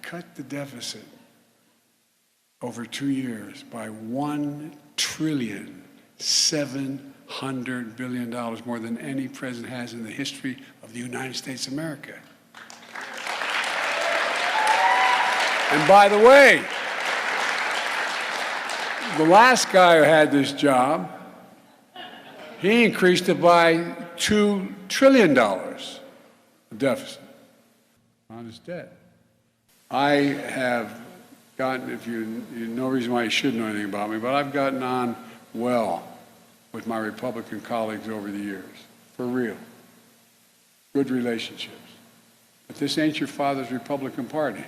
cut the deficit over 2 years by $1,700 billion, more than any president has in the history of the United States of America. And by the way, the last guy who had this job, he increased it by $2 trillion, the deficit on his debt. I have gotten, if you no reason why you should know anything about me, but I've gotten on well with my Republican colleagues over the years, for real. Good relationships. But this ain't your father's Republican Party.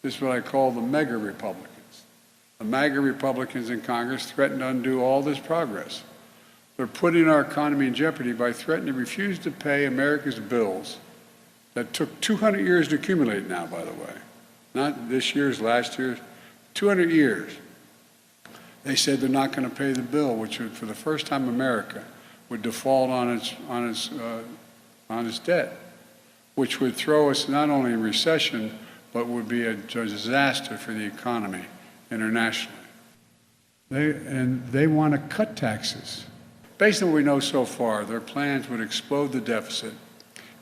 This is what I call the MAGA Republicans. The MAGA Republicans in Congress threaten to undo all this progress. They're putting our economy in jeopardy by threatening to refuse to pay America's bills that took 200 years to accumulate now, by the way. Not this year's, last year's, 200 years. They said they're not going to pay the bill, which would, for the first time, America would default on its debt, which would throw us not only in recession, but would be a disaster for the economy internationally. They want to cut taxes. Based on what we know so far, their plans would explode the deficit,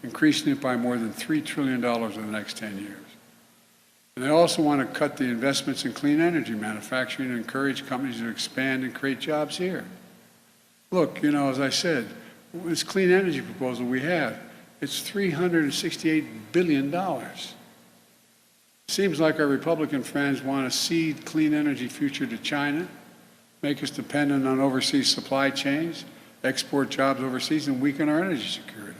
increasing it by more than $3 trillion in the next 10 years. And they also want to cut the investments in clean energy manufacturing and encourage companies to expand and create jobs here. Look, you know, as I said, this clean energy proposal we have, it's $368 billion. Seems like our Republican friends want to cede clean energy future to China, make us dependent on overseas supply chains, export jobs overseas, and weaken our energy security.